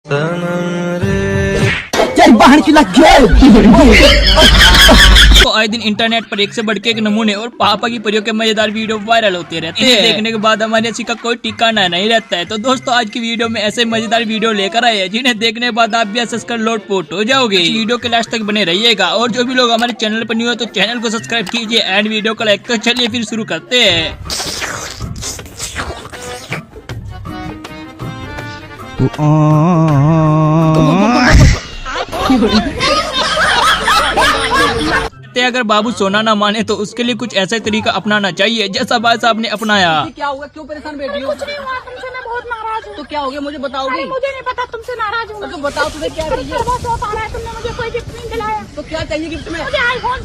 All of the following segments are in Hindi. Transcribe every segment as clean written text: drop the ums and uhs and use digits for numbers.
तो आए दिन इंटरनेट पर एक से बढ़ के एक नमूने और पापा की परियों के मजेदार वीडियो वायरल होते रहते हैं। देखने के बाद हमारे हंसी का कोई ठिकाना नहीं रहता है। तो दोस्तों आज की वीडियो में ऐसे मजेदार वीडियो लेकर आए हैं जिन्हें देखने के बाद आप भी हंस कर लोटपोट हो जाओगे। इस वीडियो के लास्ट तक बने रहिएगा और जो भी लोग हमारे चैनल पर न्यू है तो चैनल को सब्सक्राइब कीजिए एंड वीडियो को लाइक। तो चलिए फिर शुरू करते हैं। अगर बाबू सोना ना माने तो उसके लिए कुछ ऐसा तरीका अपनाना चाहिए जैसा भाई साहब ने अपनाया। क्या होगा, क्यों परेशान बैठी हो? कुछ नहीं हुआ, तुमसे मैं बहुत नाराज हूँ। तो क्या हो गया, मुझे बताओगी? मुझे नहीं पता, तुमसे नाराज हूँ। तो बताओ तुम्हें क्या चाहिए? बहुत शौक आ रहा है, तुमने मुझे कोई गिफ्ट नहीं दिलाया। तो क्या चाहिए गिफ्ट में? मुझे आईफोन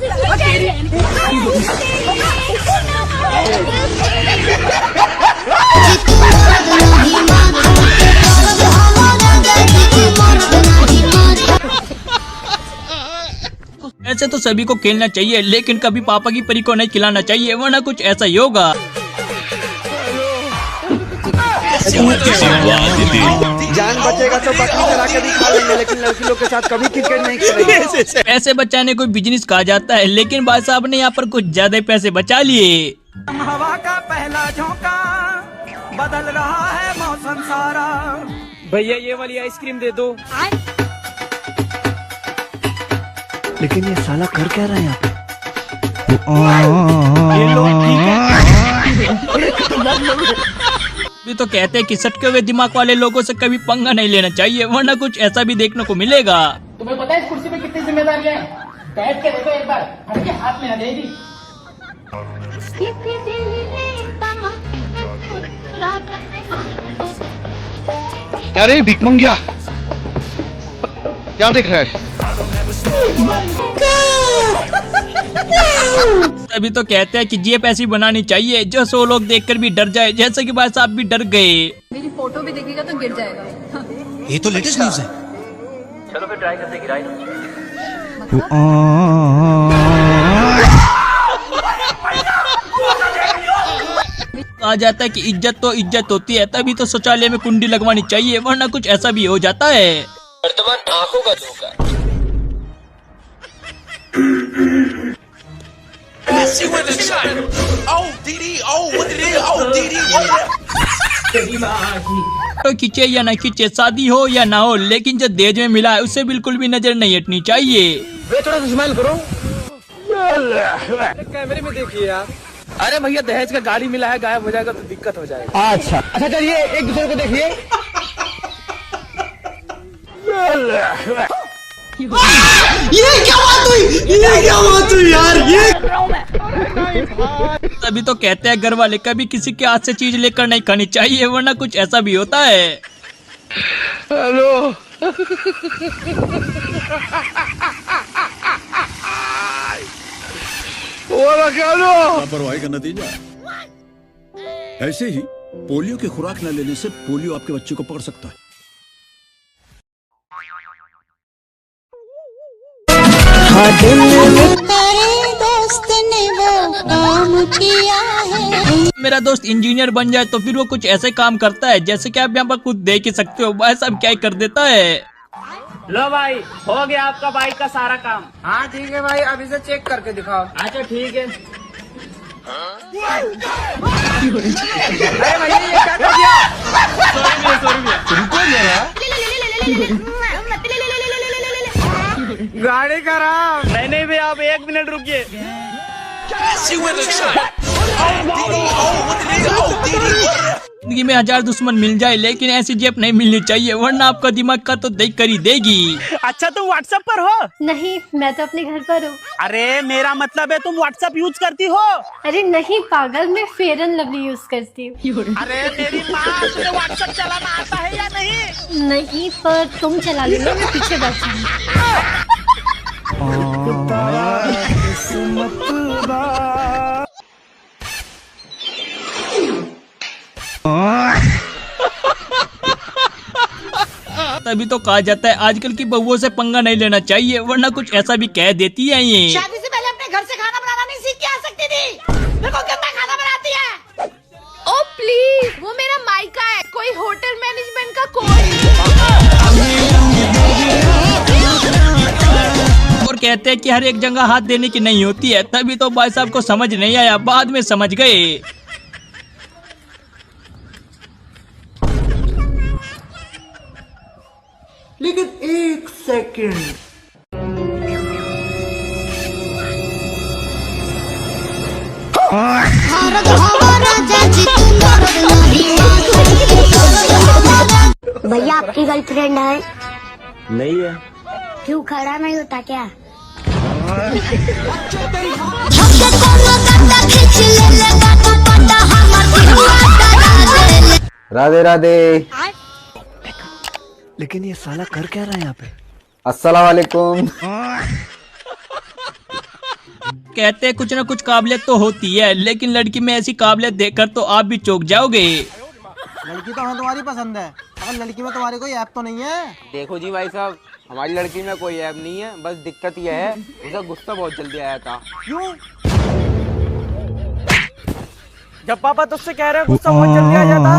ऐसे तो सभी को खेलना चाहिए लेकिन कभी पापा की परी को नहीं खिलाना चाहिए वरना कुछ ऐसा ही होगा। जान बचेगा तो बकरी चला के भी खा लेंगे लेकिन लड़की लोग के साथ कभी क्रिकेट नहीं खेलेंगे। पैसे बचाने को बिजनेस कहा जाता है लेकिन भाई साहब ने यहाँ पर कुछ ज्यादा ही पैसे बचा लिए। हवा का पहला झोंका बदल रहा है मौसम सारा। भैया ये वाली आइसक्रीम दे दो। लेकिन ये साला कर क्या रहा है यहाँ पे? ये लोग ठीक है। भी तो कहते हैं कि सटके हुए दिमाग वाले लोगों से कभी पंगा नहीं लेना चाहिए वरना कुछ ऐसा भी देखने को मिलेगा। तुम्हें पता है इस कुर्सी पे कितनी जिम्मेदारियां हैं? बैठ के देखो एक बार, हट के हाथ में आ जाएगी। अरे भिकमंगिया क्या देख रहा है? तभी तो कहते हैं कि जेब ऐसी बनानी चाहिए जो 100 लोग देखकर भी डर जाए जैसे कि भाई साहब भी डर गए। मेरी फोटो भी देखेगा तो गिर जाएगा। ये तो लेटेस्ट न्यूज है। चलो फिर ट्राई करते गिराई दो। कहा जाता है कि इज्जत तो इज्जत होती है तभी तो शौचालय में कुंडी लगवानी चाहिए वरना कुछ ऐसा भी हो जाता है। वर्तमान आंखों का धोखा। तो खींचे या ना खींचे, शादी हो या ना हो, लेकिन जो दहेज में मिला है उससे बिल्कुल भी नजर नहीं हटनी चाहिए। थोड़ा सा स्माइल करो। कैमरे में देखिए यार। अरे भैया दहेज का गाड़ी मिला है, गायब हो जाएगा तो दिक्कत हो जाएगा। अच्छा चलिए एक दूसरे को देखिए। ये क्या बात हुई? ये क्या बात हुई यार? ये तभी तो कहते हैं घर वाले कभी किसी के हाथ से चीज लेकर नहीं खानी चाहिए वरना कुछ ऐसा भी होता है। हेलो लापरवाही का नतीजा। ऐसे ही पोलियो की खुराक न लेने से पोलियो आपके बच्चे को पकड़ सकता है। मेरा दोस्त इंजीनियर बन जाए तो फिर वो कुछ ऐसे काम करता है जैसे कि आप यहाँ पर खुद देख ही सकते हो। भाई साहब क्या ही कर देता है। लो भाई हो गया आपका बाइक का सारा काम। हाँ ठीक है भाई, अब इसे चेक करके दिखाओ। अच्छा ठीक है। अरे भैया ये क्या कर दिया? गाड़ी खराब। नहीं भैया आप 1 मिनट रुकिए। जिंदगी में 1000 दुश्मन मिल जाए लेकिन ऐसी जेब नहीं मिलनी चाहिए वरना आपका दिमाग का तो देख कर ही देगी। अच्छा तुम व्हाट्सएप पर हो? नहीं, मैं तो अपने घर पर हूँ। अरे मेरा मतलब है तुम व्हाट्सएप यूज करती हो? अरे नहीं पागल, मैं फेयर एंड लवली यूज करती हूँ। अरे मेरी माँ, तुम्हें व्हाट्सएप चलाना आता है या नहीं? नहीं, पर तुम चला लेना, मैं पीछे बैठी। तभी तो कहा जाता है आजकल की बहुओं से पंगा नहीं लेना चाहिए वरना कुछ ऐसा भी कह देती है ये। शादी से पहले अपने घर से खाना बनाना नहीं सीख के आ सकती थी। देखो कितना खाना बनाती है। ओ प्लीज, वो मेरा मायका है, कोई होटल मैनेजमेंट का कोर्स। कहते हैं कि हर एक जगह हाथ देने की नहीं होती है, तभी तो भाई साहब को समझ नहीं आया, बाद में समझ गए। लेकिन एक सेकंड, भैया आपकी गर्लफ्रेंड है? नहीं है। क्यों, खड़ा नहीं होता क्या? राधे राधे। लेकिन ये साला कर क्या रहा है यहाँ पे? अस्सलाम वालेकुम। कहते हैं कुछ ना कुछ काबिलियत तो होती है, लेकिन लड़की में ऐसी काबिलियत देखकर तो आप भी चौंक जाओगे। लड़की तो हमें तुम्हारी पसंद है, अगर लड़की में तुम्हारी कोई ऐप तो नहीं है? देखो जी भाई साहब, हमारी लड़की में कोई ऐप नहीं है, बस दिक्कत यह है उसका गुस्सा बहुत जल्दी आया था। क्यों? जब पापा तुझसे कह रहे हैं गुस्सा बहुत जल्दी आ जाता।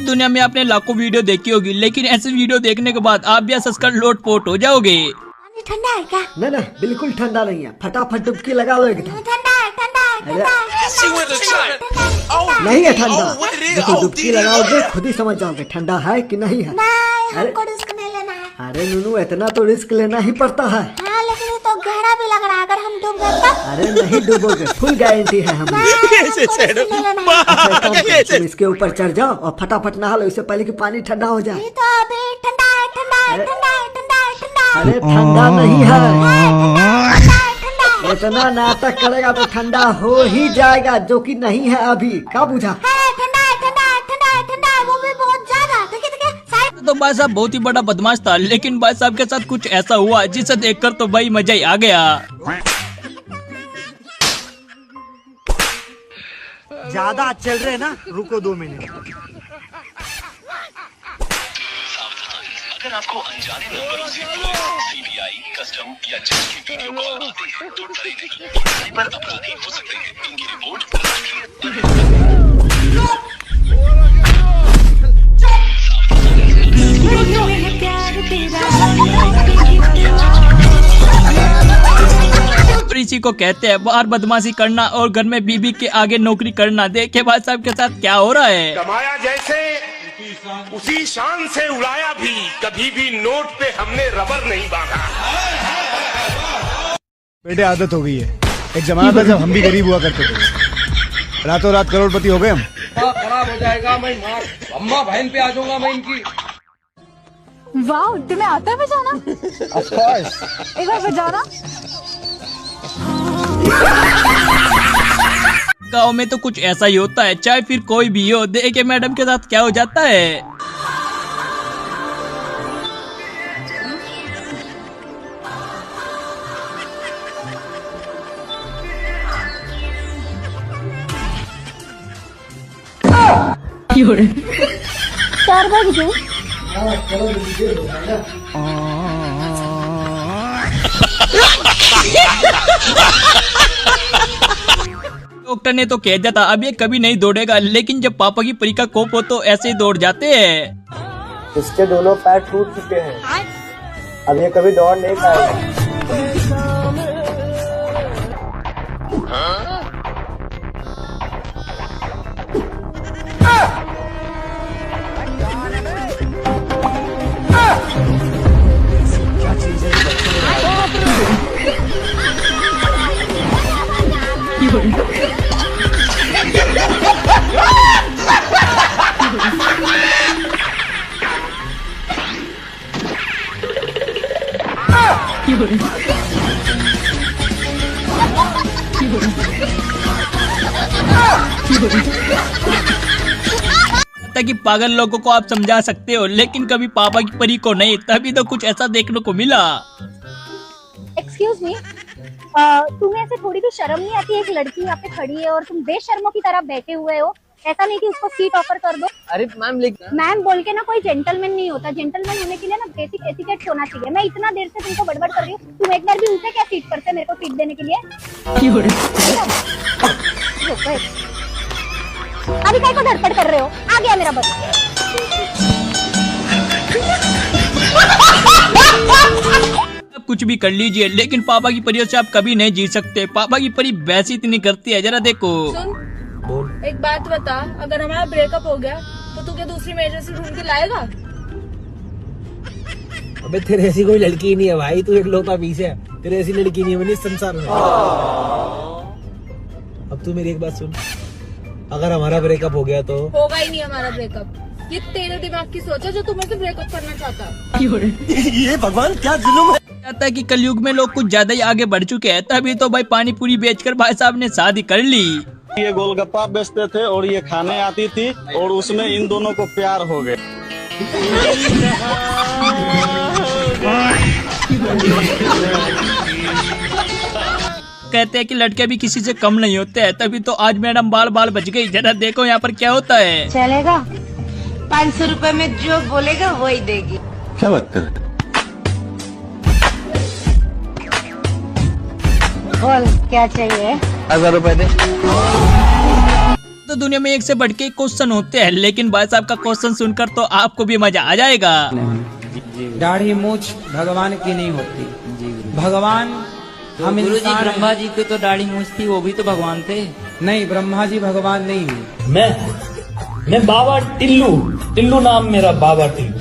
दुनिया में आपने लाखों वीडियो देखी होगी, लेकिन ऐसे वीडियो देखने के बाद आप भी हंसकर लोटपोट हो जाओगे। पानी ठंडा है क्या? नहीं नहीं, बिल्कुल ठंडा नहीं है, फटाफट डुबकी लगाओ एकदम। ठंडा है, ठंडा है, ठंडा है, नहीं है ठंडा, देखो डुबकी लगाओगे खुद ही समझ जाओगे ठंडा है कि नहीं है। नहीं, हमको रिस्क नहीं लेना है। अरे नूनू, इतना तो रिस्क लेना ही पड़ता है। हाँ, लेकिन ये तो गहरा भी लग रहा है, अगर हम डूब गए तो? अरे नहीं डूबोगे, फुल गारंटी है हमारी। तुम इसके ऊपर चढ़ जाओ और फटाफट नहा लो, इससे पहले कि पानी ठंडा हो जाए। ये तो अभी ठंडा है, ठंडा है, ठंडा है, ठंडा है, ठंडा है। अरे ठंडा नहीं है, ठंडा है, ठंडा है। इतना नाटक करेगा तो ठंडा हो ही जाएगा, जो कि नहीं है अभी। क्या बुझा? है, ठंडा है, ठंडा है, ठंडा है, ठंडा है, वो भी बहुत ज्यादा। देखिए देखिए साइड। तो भाई साहब बहुत ही बड़ा बदमाश था, लेकिन भाई साहब के साथ कुछ ऐसा हुआ जिसे देखकर तो भाई मजा ही आ गया। ज्यादा चल रहे ना, रुको 2 मिनट। अगर आपको अनजाने नंबरों से सीबीआई, कस्टम या जज की वीडियो कॉल आती है तो डरे नहीं, साइबर अपराधी हो सकते हैं। इनकी रिपोर्ट इसी को कहते हैं बाहर बदमाशी करना और घर में बीबी के आगे नौकरी करना। देखे भाई साहब के साथ क्या हो रहा है। कमाया जैसे उसी शान से उड़ाया भी, कभी भी नोट पे हमने रबर नहीं बांधा। बेटे आदत हो गई है, एक जमाना था जब हम भी गरीब हुआ करते थे, रातों रात करोड़पति हो गए हम। खराब हो जाएगा, मैं मार अम्मा बहन पे आ जाऊंगा मैं इनकी। वाह, तुम्हें आता है बजाना? Of course। एक बार बजाना। गाँव में तो कुछ ऐसा ही होता है, चाहे फिर कोई भी हो। देखे मैडम के साथ क्या हो जाता है। चार बार जो डॉक्टर ने तो कह दिया था अब ये कभी नहीं दौड़ेगा, लेकिन जब पापा की परी का कोप हो तो ऐसे ही दौड़ जाते हैं। इसके दोनों पैर टूट चुके हैं, अब ये कभी दौड़ नहीं पाएगा। ताकि पागल लोगों को आप समझा सकते हो, लेकिन कभी पापा की परी को नहीं। तभी तो कुछ ऐसा देखने को मिला। एक्सक्यूज मी, तुम्हें ऐसे थोड़ी भी शर्म नहीं आती? एक लड़की यहाँ पे खड़ी है और तुम बेशर्मों की तरह बैठे हुए हो। ऐसा नहीं कि उसको सीट ऑफर कर दो। अरे मैम मैम बोल के ना कोई जेंटलमैन नहीं होता। जेंटलमैन होने के लिए ना बेसिक एटिकेट होना चाहिए। मैं इतना देर से तुमको बड़बड़ कर रही हूँ, तुम एक बार भी उठे क्या सीट पर से मेरे को सीट देने के लिए? अभी काय को धड़पड़ कर रहे हो? आ गया मेरा बस। आप कुछ भी कर लीजिए, लेकिन पापा की परियों से आप कभी नहीं जी सकते। पापा की परी वैसी इतनी करती है, जरा देखो। सुन, एक बात बता, अगर हमारा ब्रेकअप हो गया तो तू क्या दूसरी मेजर से ढूंढ के लाएगा? अबे तेरे ऐसी कोई लड़की ही नहीं है भाई, तू एक लौता पीस है। तेरे ऐसी लड़की नहीं बनी इस संसार में। अब तू मेरी एक बात सुन, अगर हमारा ब्रेकअप हो गया तो होगा ही नहीं हमारा ब्रेकअप। ये तेरे दिमाग की सोच है जो तू मुझसे ब्रेकअप करना चाहता है। ये भगवान क्या जुल्म है। कहता है कि कलयुग में लोग कुछ ज्यादा ही आगे बढ़ चुके हैं, तभी तो भाई पानी पूरी बेचकर भाई साहब ने शादी कर ली। ये गोलगप्पा बेचते थे और ये खाने आती थी और उसमें इन दोनों को प्यार हो गया। कहते हैं कि लड़के भी किसी से कम नहीं होते हैं, तभी तो आज मैडम बाल बाल बच गई। जरा देखो यहाँ पर क्या होता है। चलेगा? 500 रुपए में जो बोलेगा वही देगी। क्या बात कर रहे? बोल क्या चाहिए? 1000 रुपए दे। तो दुनिया में एक से बढ़ के क्वेश्चन होते हैं, लेकिन भाई साहब का क्वेश्चन सुनकर तो आपको भी मजा आ जाएगा। दाढ़ी मूछ भगवान की नहीं होती। भगवान हम इंसान। ब्रह्मा जी को तो दाढ़ी मूछ थी, वो भी तो भगवान थे। नहीं, ब्रह्मा जी भगवान नहीं है। मैं बाबा टिल्लू नाम मेरा, बाबा टिल्लू।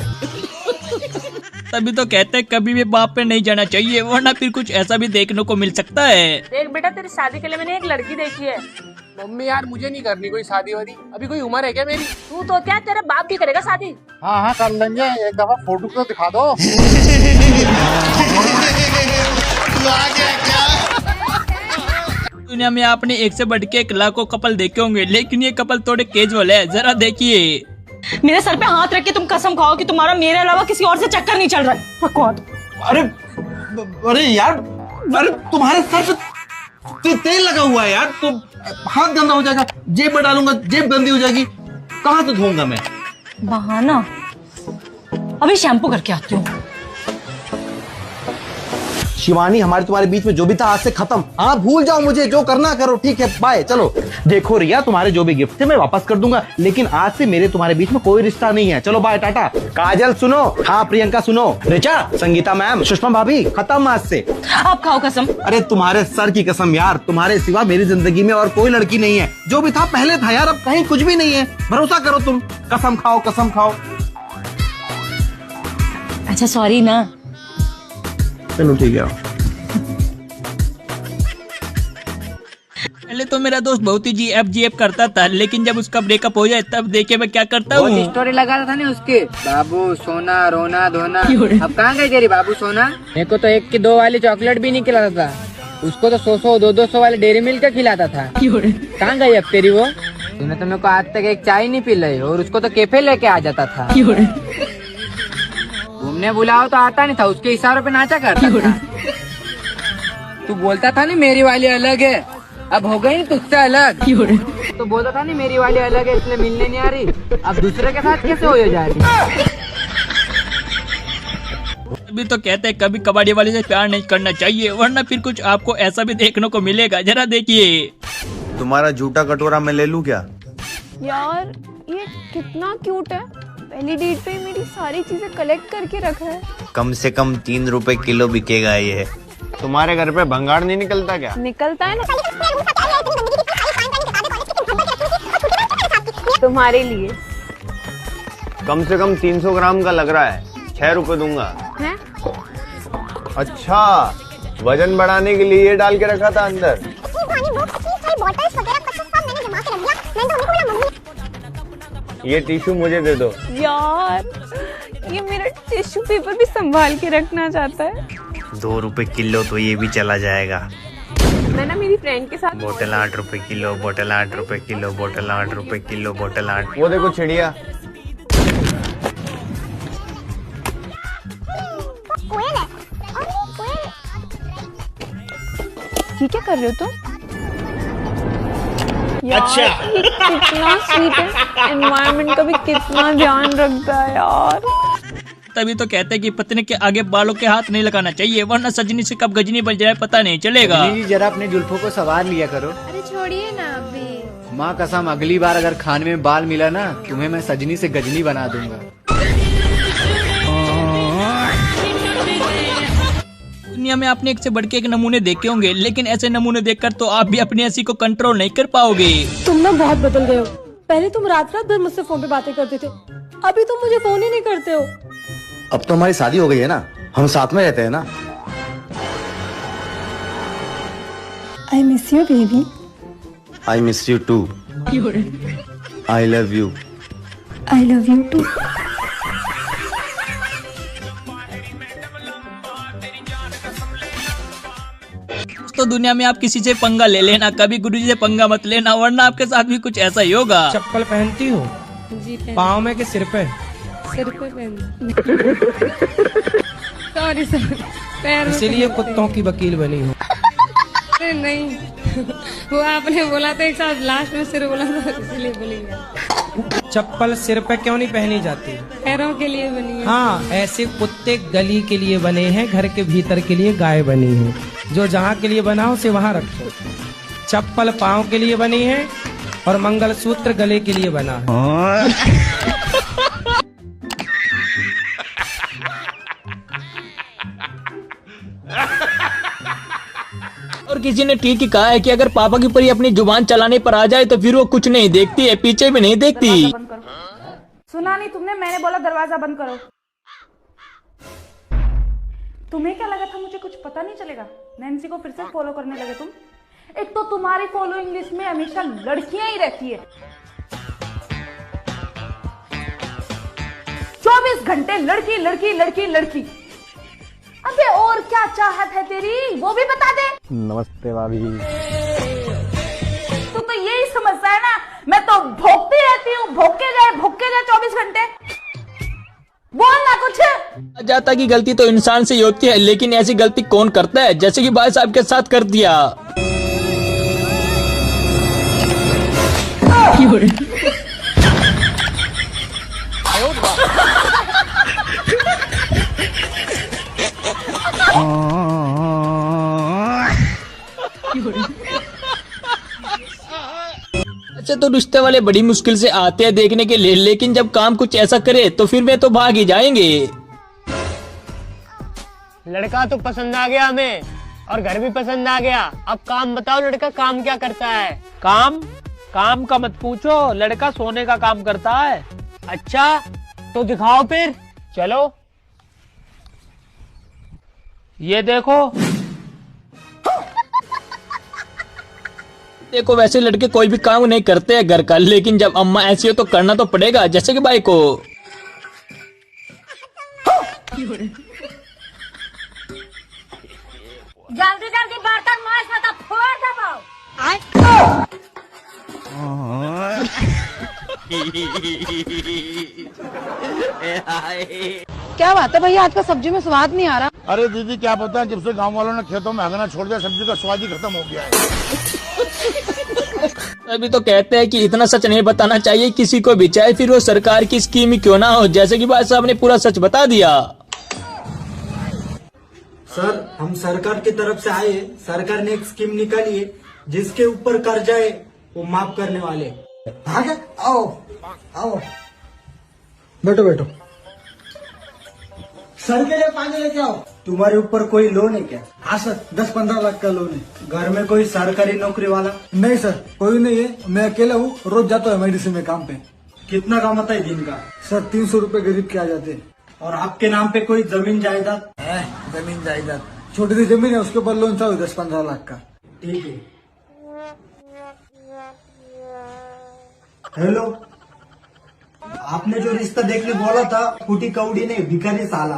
तभी तो कहते हैं कभी भी बाप पे नहीं जाना चाहिए, वरना फिर कुछ ऐसा भी देखने को मिल सकता है। देख बेटा, तेरी शादी के लिए मैंने एक लड़की देखी है। मम्मी यार मुझे नहीं करनी कोई शादी वादी, अभी कोई उम्र है क्या मेरी? तू तो क्या, तेरा बाप भी करेगा शादी। हाँ कर लेंगे, एक दफा फोटो तो दिखा दो। दुनिया में आपने एक से बढ़ के एक लाखों कपल देखे होंगे, लेकिन ये कपल थोड़े केजुअल है। जरा देखिए। मेरे सर पे हाथ रख के तुम कसम खाओ कि तुम्हारा मेरे अलावा किसी और से चक्कर नहीं चल रहा है। अरे यार, अरे तुम्हारे सर पे तेल लगा हुआ है यार, तो हाथ गंदा हो जाएगा। जेब में डालूंगा, जेब गंदी हो जाएगी, कहाँ से धोऊंगा मैं? बहाना, अभी शैम्पू करके आती हूँ। शिवानी, हमारे तुम्हारे बीच में जो भी था आज से खत्म। हाँ, भूल जाओ मुझे, जो करना करो, ठीक है, बाय। चलो देखो रिया, तुम्हारे जो भी गिफ्ट थे मैं वापस कर दूंगा, लेकिन आज से मेरे तुम्हारे बीच में कोई रिश्ता नहीं है। चलो बाय, टाटा। काजल सुनो, हाँ प्रियंका सुनो, ऋचा, संगीता मैम, सुषमा भाभी, खत्म आज से। आप खाओ कसम। अरे तुम्हारे सर की कसम यार, तुम्हारे सिवा मेरी जिंदगी में और कोई लड़की नहीं है। जो भी था पहले था यार, अब कहीं कुछ भी नहीं है। भरोसा करो तुम, कसम खाओ, कसम खाओ। अच्छा सॉरी ना। चलो ठीक है। पहले तो मेरा दोस्त बहुत ही GF करता था, लेकिन जब उसका ब्रेकअप हो जाए तब देखिए मैं क्या करता हूँ। स्टोरी लगाता था ना उसके, बाबू सोना रोना धोना। अब कहाँ गई तेरी बाबू सोना? मेरे को तो 1 की 2 वाली चॉकलेट भी नहीं खिलाता था, उसको तो 100 200 वाले डेयरी मिल्क खिलाता था। कहाँ गई अब तेरी वो? तूने तो मेरे को आज तक एक चाय नहीं पिलाई, और उसको तो कैफे लेके आ जाता था। घूमने बुलाओ तो आता नहीं था, उसके इशारों पे नाचा करता था। तू बोलता था ना मेरी वाली अलग है, अब हो गई तुझसे अलग। तो बोलता था नहीं मेरी वाली अलग है इसलिए मिलने नहीं आ रही, अब दूसरे के साथ कैसे हो जा रही? अभी तो कहते हैं कभी कबाड़ी वाले से प्यार नहीं करना चाहिए, वरना फिर कुछ आपको ऐसा भी देखने को मिलेगा। जरा देखिए। तुम्हारा जूता कटोरा मैं ले लूं क्या? यार ये कितना क्यूट है, पहली डेट पे मेरी सारी चीजें कलेक्ट करके रखा है। कम से कम 3 रुपए किलो बिकेगा ये। तुम्हारे घर पे भंगार नहीं निकलता क्या? निकलता है ना, तुम्हारे लिए। कम से कम 300 ग्राम का लग रहा है, 6 रुपए दूंगा। है? अच्छा, वजन बढ़ाने के लिए ये डाल के रखा था अंदर। ये टिश्यू मुझे दे दो। यार ये मेरा टिश्यू पेपर भी संभाल के रखना चाहता है। 2 रुपए किलो तो ये भी चला जाएगा। मैं ना मेरी फ्रेंड के साथ। बोतल 8 रुपए किलो, बोतल 8 रुपए किलो, बोतल 8 रुपए किलो, बोतल 8। वो देखो चिड़िया। ये क्या कर रहे हो तुम? अच्छा कितना स्वीट है, एनवायरनमेंट का भी कितना ध्यान रखता है यार। तभी तो कहते हैं कि पत्नी के आगे बालों के हाथ नहीं लगाना चाहिए, वरना सजनी से कब गजनी बन जाए पता नहीं चलेगा। जरा अपने जुल्फों को संवार लिया करो। अरे छोड़िए ना अभी। माँ कसम, अगली बार अगर खाने में बाल मिला ना, तुम्हें मैं सजनी से गजनी बना दूंगा। दुनिया में आपने एक से बढ़ के एक नमूने देखे होंगे, लेकिन ऐसे नमूने देखकर तो आप भी अपनी हंसी को कंट्रोल नहीं कर पाओगे। तुम ना बहुत बदल गए हो। पहले तुम रात रात भर मुझसे फोन पे बातें करते थे, अभी तुम मुझे फोन ही नहीं करते हो। अब तो हमारी शादी हो गई है ना, हम साथ में रहते हैं ना। I miss you baby. I miss you too. I love you. I love you too. तो दुनिया में आप किसी से पंगा ले लेना, कभी गुरुजी से पंगा मत लेना, वरना आपके साथ भी कुछ ऐसा ही होगा। चप्पल पहनती हो जी पाँव में के सिर पे? सिर पे पहन। सॉरी सर, पैर में। इसीलिए कुत्तों की वकील बनी हो। अरे नहीं, वो आपने बोला था एक साथ, लास्ट में सिर बोला था इसलिए बोली। चप्पल सिर पे क्यों नहीं पहनी जाती? पैरों के लिए बनी है। हाँ, ऐसे कुत्ते गली के लिए बने हैं, घर के भीतर के लिए गाय बनी है। जो जहाँ के लिए बना उसे वहाँ रखो। चप्पल पाँव के लिए बनी है और मंगलसूत्र गले के लिए बना है। और किसी ने ठीक ही कहा है कि अगर पापा की परी अपनी जुबान चलाने पर आ जाए तो फिर वो कुछ नहीं देखती है, पीछे भी नहीं देखती। सुना नहीं तुमने? मैंने बोला दरवाजा बंद करो। तुम्हें क्या लगा था मुझे कुछ पता नहीं चलेगा? नैन्सी को फिर से फॉलो करने लगे तुम। एक तो तुम्हारी फॉलोइंग लिस्ट में हमेशा लड़कियां ही रहती है। 24 घंटे लड़की लड़की लड़की लड़की। अबे और क्या चाहत है तेरी, वो भी बता दे। नमस्ते भाभी। तू तो यही समझता है ना, मैं तो भोगती रहती हूँ, भोग के जाए 24 घंटे। बोल ना कुछ। जाता की गलती तो इंसान से ही होती है, लेकिन ऐसी गलती कौन करता है जैसे कि भाई साहब के साथ कर दिया। अच्छा, तो रिश्ते वाले बड़ी मुश्किल से आते हैं देखने के लिए, लेकिन जब काम कुछ ऐसा करे तो फिर वे तो भाग ही जाएंगे। लड़का तो पसंद आ गया हमें और घर भी पसंद आ गया। अब काम बताओ, लड़का काम क्या करता है? काम का मत पूछो, लड़का सोने का काम करता है। अच्छा, तो दिखाओ फिर। चलो, ये देखो। देखो, वैसे लड़के कोई भी काम नहीं करते हैं घर का, लेकिन जब अम्मा ऐसी हो तो करना तो पड़ेगा, जैसे कि भाई को। जल्दी जल्दी बर्तन मांज, मत फोड़ दबाओ। क्या बात है भैया, आज का सब्जी में स्वाद नहीं आ रहा? अरे दीदी क्या पता है, जब से गांव वालों ने खेतों में हगना छोड़ दिया, सब्जी का स्वाद ही खत्म हो गया है। अभी तो कहते हैं कि इतना सच नहीं बताना चाहिए किसी को भी, चाहे फिर वो सरकार की स्कीम ही क्यों ना हो, जैसे कि भाई साहब ने पूरा सच बता दिया। सर, हम सरकार की तरफ से आए, सरकार ने एक स्कीम निकाली है, जिसके ऊपर कर्जा है वो माफ करने वाले। आगे आओ आओ, बैठो बैठो। सर के लिए पानी लेके आओ। तुम्हारे ऊपर कोई लोन है क्या? हाँ सर, 10-15 लाख का लोन है। घर में कोई सरकारी नौकरी वाला? नहीं सर, कोई नहीं है, मैं अकेला हूँ, रोज जाता हूँ मेडिसिन में काम पे। कितना काम आता है दिन का? सर 300 रुपए गरीब के आ जाते हैं। और आपके नाम पे कोई जमीन जायदाद है? जमीन जायदाद छोटी सी जमीन है, उसके ऊपर लोन चाहिए 10-15 लाख का। ठीक है। हेलो, आपने जो रिश्ता देखने बोला था, फूटी कौड़ी नहीं, भिखारी साला।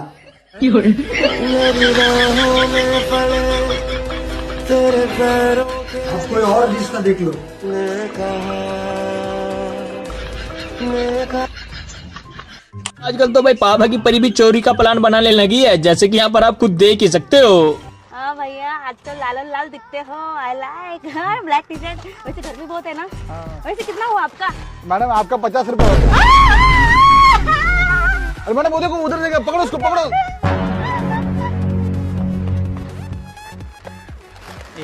अब कोई और रिश्ता देख लो। आजकल तो भाई पापा की परी भी चोरी का प्लान बनाने लगी है, जैसे कि यहाँ पर आप खुद देख ही सकते हो। हाँ भैया, आजकल लाल लाल दिखते हो। I like black T shirt. वैसे घर भी बहुत है ना? वैसे कितना हुआ आपका? मैडम आपका 50 रुपए हो गया। अरे मैडम वो देखो, उधर देखो, पकड़ो उसको, पकड़ो।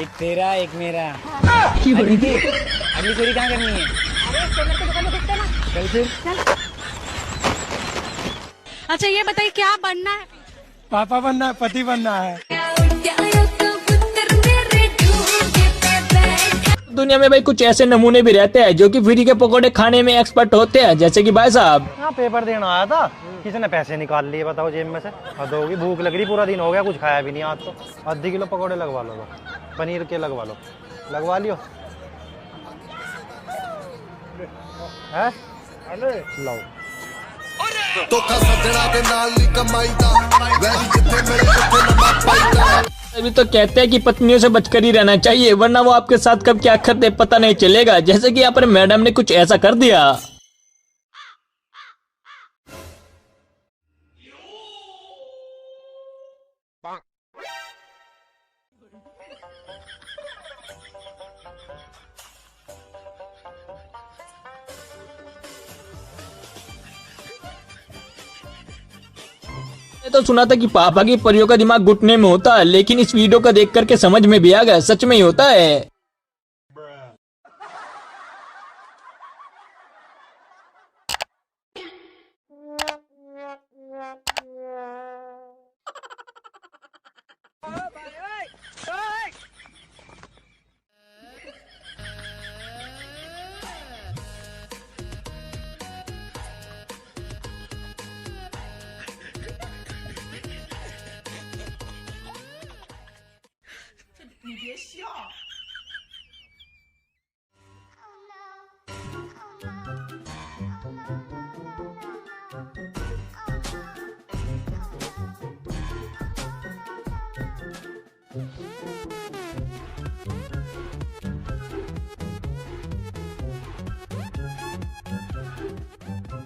एक तेरा एक मेरा। अगली चोरी कहाँ करनी है? चल फिर। अच्छा ये बताइए, क्या बनना है? पापा बनना है, पति बनना है। दुनिया में भाई कुछ ऐसे नमूने भी रहते हैं जो कि फ्री के पकोड़े खाने में एक्सपर्ट होते हैं, जैसे कि भाई साहब। हाँ, पेपर देना आया था, किसी ने पैसे निकाल लिए, बताओ जेब में से। हद होगी, भूख लग रही, पूरा दिन हो गया कुछ खाया भी नहीं आज तो। आधी किलो पकोड़े लगवा लो, पनीर के लगवा लो, लगवा लियो। है लो अभी तो कहते हैं कि पत्नियों से बचकर ही रहना चाहिए, वरना वो आपके साथ कब क्या करते पता नहीं चलेगा। जैसे कि यहाँ पर मैडम ने कुछ ऐसा कर दिया। तो सुना था कि पापा की परियों का दिमाग घुटने में होता है, लेकिन इस वीडियो को देख करके समझ में भी आ गया, सच में ही होता है।你别笑。